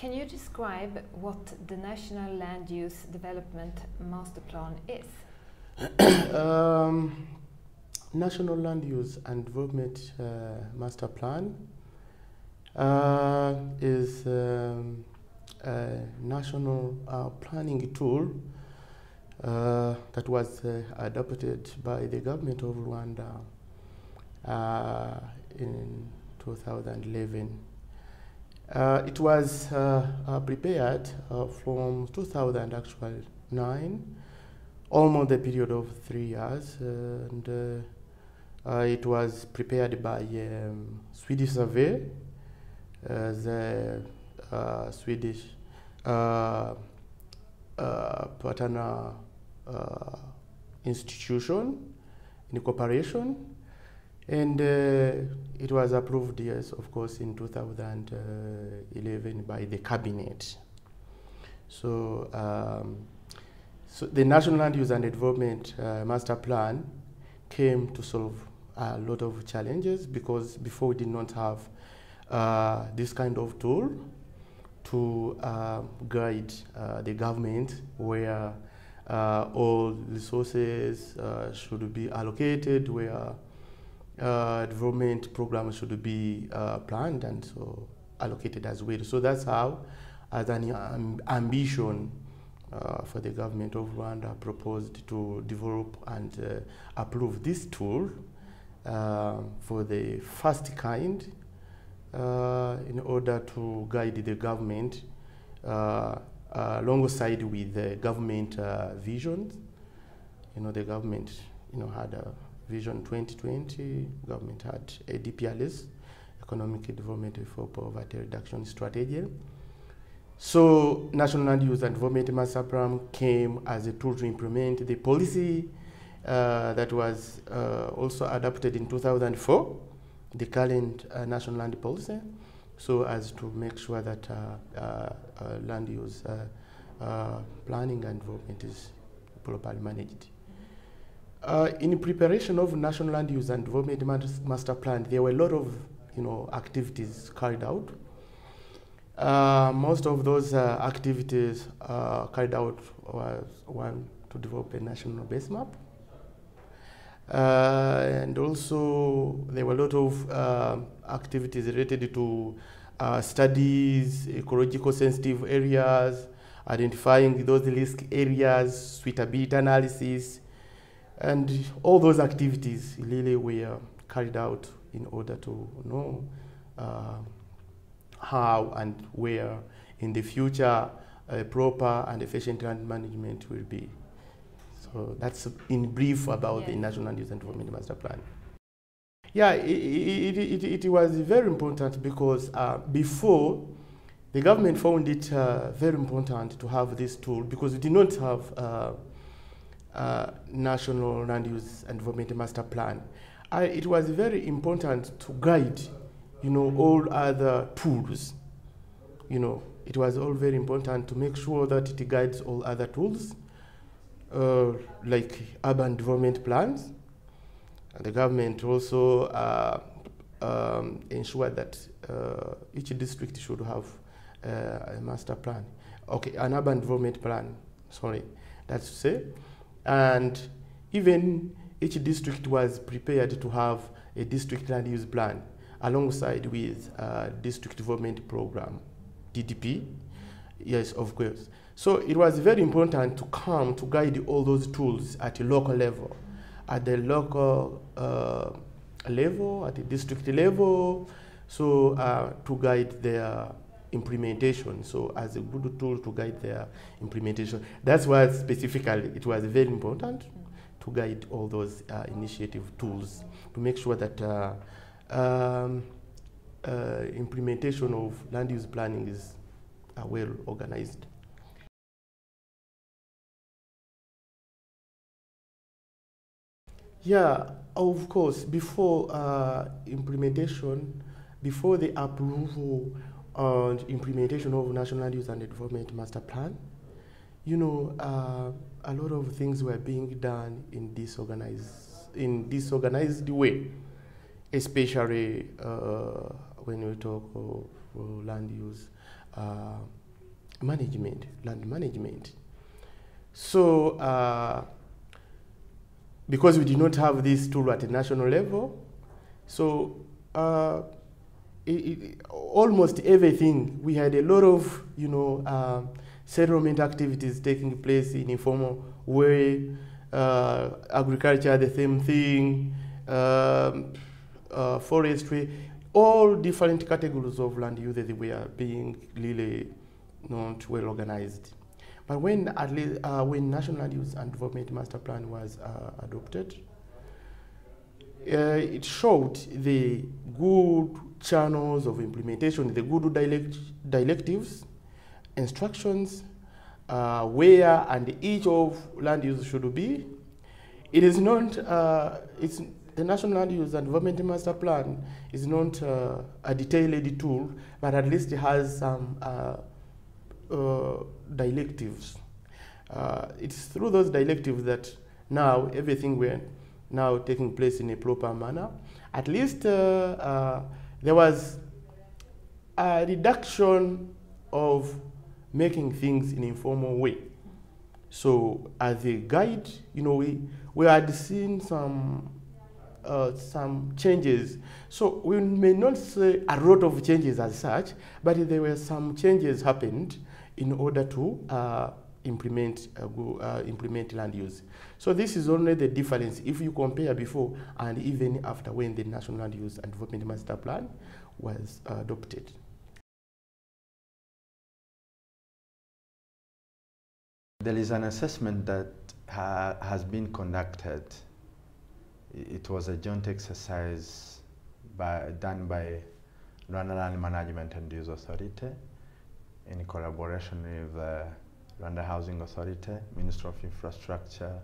Can you describe what the National Land Use Development Master Plan is? National Land Use and Development Master Plan is a national planning tool that was adopted by the government of Rwanda in 2011. It was prepared from 2009, almost the period of 3 years, and it was prepared by Swedish survey, the Swedish partner institution in cooperation, and it was approved, yes, of course, in 2011 by the cabinet. So, so the National Land Use and Development Master Plan came to solve a lot of challenges, because before we did not have this kind of tool to guide the government where all resources should be allocated, where development programs should be planned and so allocated as well. So that's how, as an ambition for the government of Rwanda, proposed to develop and approve this tool for the first kind, in order to guide the government alongside with the government visions. You know, the government, had a Vision 2020. Government had a DPRS, Economic Development for Poverty Reduction Strategy. So, National Land Use and Development Master Plan came as a tool to implement the policy that was also adopted in 2004, the current National Land Policy, so as to make sure that land use planning and development is properly managed. In preparation of National Land Use and Development Master Plan, there were a lot of activities carried out. Most of those activities carried out was one, to develop a national base map. And also there were a lot of activities related to studies, ecological sensitive areas, identifying those risk areas, suitability analysis, and all those activities really were carried out in order to know how and where in the future proper and efficient land management will be. So that's in brief about the National Land Use and Development Master Plan. Yeah, it was very important because before, the government found it very important to have this tool, because we did not have National Land Use and Development Master Plan. It was very important to guide, all other tools. It was all very important to make sure that it guides all other tools, like urban development plans. And the government also ensured that each district should have a master plan. Okay, an urban development plan, sorry, that's to say. And even each district was prepared to have a district land use plan alongside with district development program, DDP, yes, of course. So it was very important to come to guide all those tools at a local level, at the local level, at the district level, so to guide their implementation. So as a good tool to guide their implementation. That's why specifically it was very important to guide all those initiative tools to make sure that implementation of land use planning is well organized. Yeah, of course, before implementation, before the approval and implementation of National Land Use and Development Master Plan, a lot of things were being done in disorganized way, especially when we talk of land use management, land management. So because we did not have this tool at a national level, so almost everything, we had a lot of, settlement activities taking place in informal way, agriculture, the same thing, forestry, all different categories of land use that were being really not well organized. But when National Land Use and Development Master Plan was adopted, it showed the good channels of implementation, the good directives, instructions, where and each of land use should be. It is not, the National Land Use and Development Master Plan is not a detailed tool, but at least it has some directives. It's through those directives that now everything were now taking place in a proper manner. At least there was a reduction of making things in an informal way. So as a guide, we had seen some changes. So we may not say a lot of changes as such, but there were some changes happened in order to implement land use. So this is only the difference if you compare before and even after when the National Land Use and Development Master Plan was adopted. There is an assessment that has been conducted. It was a joint exercise done by Rwanda Land Management and Use Authority in collaboration with Rwanda Housing Authority, Ministry of Infrastructure,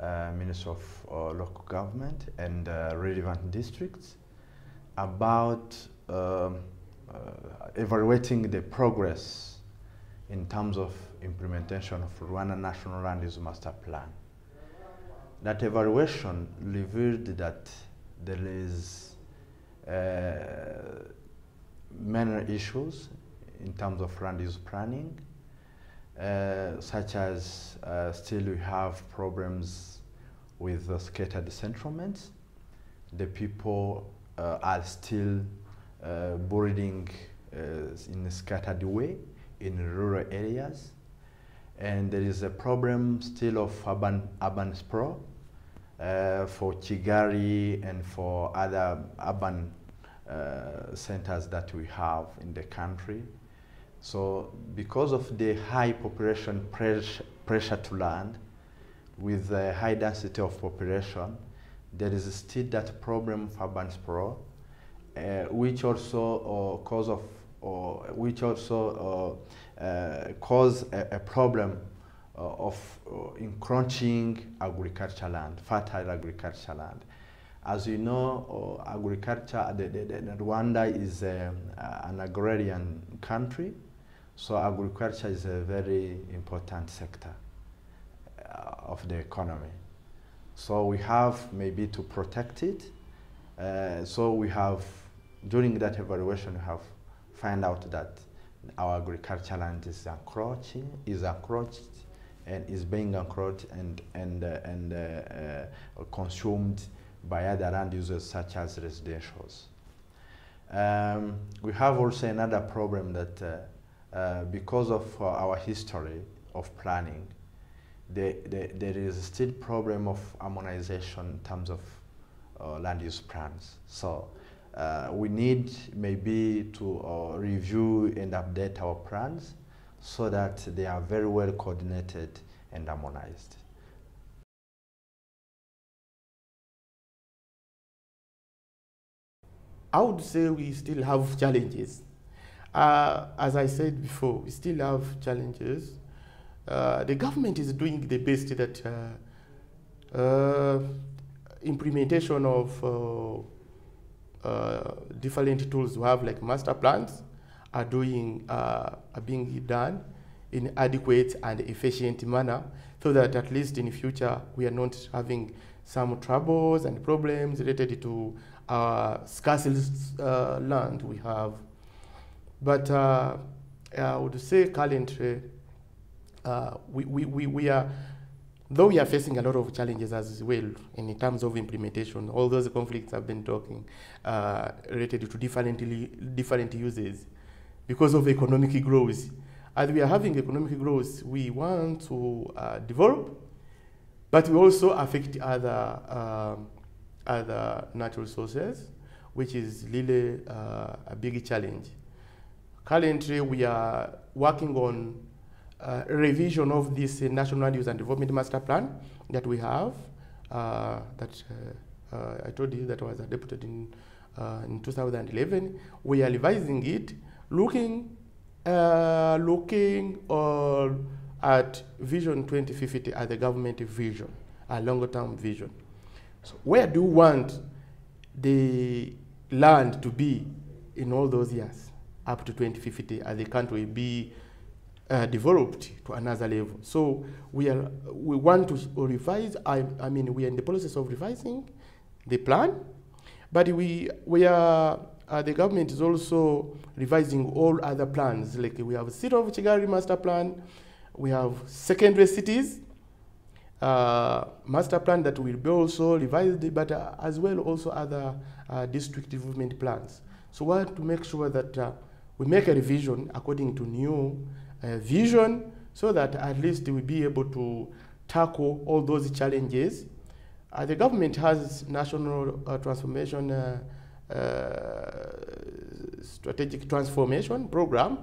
Ministry of Local Government, and relevant districts about evaluating the progress in terms of implementation of Rwanda National Land Use Master Plan. That evaluation revealed that there is many issues in terms of land use planning, such as still we have problems with scattered settlements. The people are still breeding in a scattered way in rural areas, and there is a problem still of urban sprawl for Kigali and for other urban centers that we have in the country. So because of the high population pressure to land, with the high density of population, there is still that problem of urban sprawl, which also cause a problem of encroaching agricultural land, fertile agricultural land. As you know, agriculture, Rwanda is an agrarian country, so agriculture is a very important sector of the economy. So we have maybe to protect it. So we have, during that evaluation, we have found out that our agricultural land is encroached and is being encroached and consumed by other land users such as residentials. We have also another problem that because of our history of planning, there is still problem of harmonization in terms of land use plans. So we need maybe to review and update our plans so that they are very well coordinated and harmonized. I would say we still have challenges. As I said before, we still have challenges. The government is doing the best that implementation of different tools we have, like master plans, are being done in adequate and efficient manner, so that at least in the future we are not having some troubles and problems related to scarce land we have. But I would say currently, we are, though we are facing a lot of challenges as well in terms of implementation. All those conflicts I've been talking related to different uses because of economic growth. As we are having economic growth, we want to develop, but we also affect other natural sources, which is really a big challenge. Currently, we are working on revision of this National Land Use and Development Master Plan that we have, that I told you that was adopted in 2011. We are revising it, looking at Vision 2050 as the government vision, a longer-term vision. So where do you want the land to be in all those years, up to 2050, as the country be developed to another level? So we want to revise. I mean, we are in the process of revising the plan, but the government is also revising all other plans. Like we have City of Kigali Master Plan, we have secondary cities master plan that will be also revised, but as well also other district development plans. So we want to make sure that we make a revision according to new vision, so that at least we'll be able to tackle all those challenges. The government has national transformation, strategic transformation program.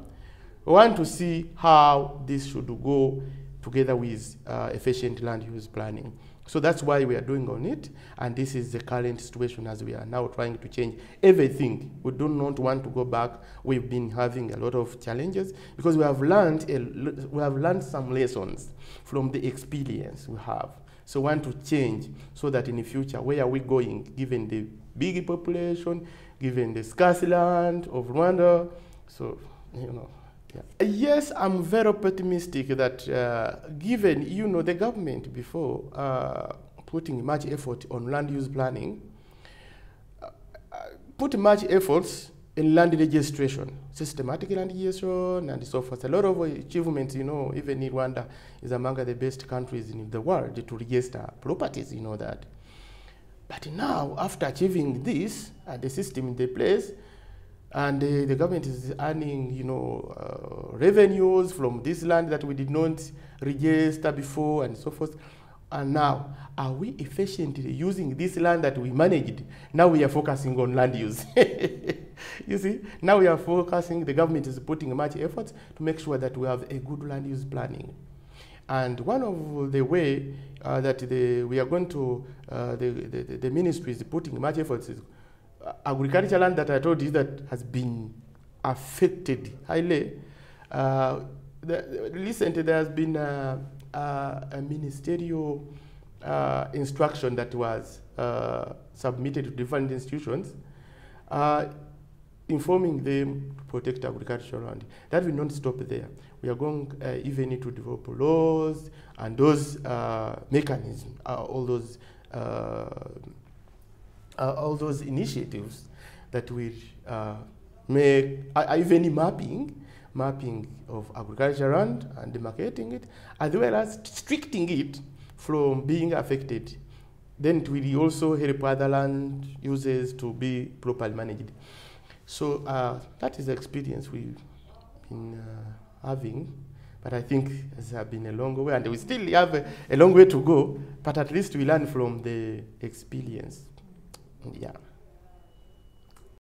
We want to see how this should go together with efficient land use planning. So that's why we are doing on it, and this is the current situation as we are now trying to change everything. We do not want to go back. We've been having a lot of challenges because we have learned some lessons from the experience we have. So we want to change so that in the future, where are we going, given the big population, given the scarce land of Rwanda? So, you know. Yeah. Yes, I'm very optimistic that given, you know, the government before putting much effort on land use planning, put much efforts in land registration, systematic land registration and so forth. A lot of achievements, you know, even in Rwanda is among the best countries in the world to register properties, you know that. But now, after achieving this, the system in the place, and the government is earning, you know, revenues from this land that we did not register before and so forth. And now, are we efficiently using this land that we managed? Now we are focusing on land use. You see, now we are focusing, the government is putting much effort to make sure that we have a good land use planning. And one of the way that we are going to, the ministry is putting much effort is agricultural land that I told you that has been affected highly. Recently, there has been a ministerial instruction that was submitted to different institutions, informing them to protect agricultural land. That will not stop there. We are going even need to develop laws and those mechanisms, all those initiatives that will make even mapping of agricultural land and demarcating it, as well as restricting it from being affected. Then it will also help other land uses to be properly managed. So that is the experience we've been having. But I think it has been a long way, and we still have a long way to go, but at least we learn from the experience. Yeah.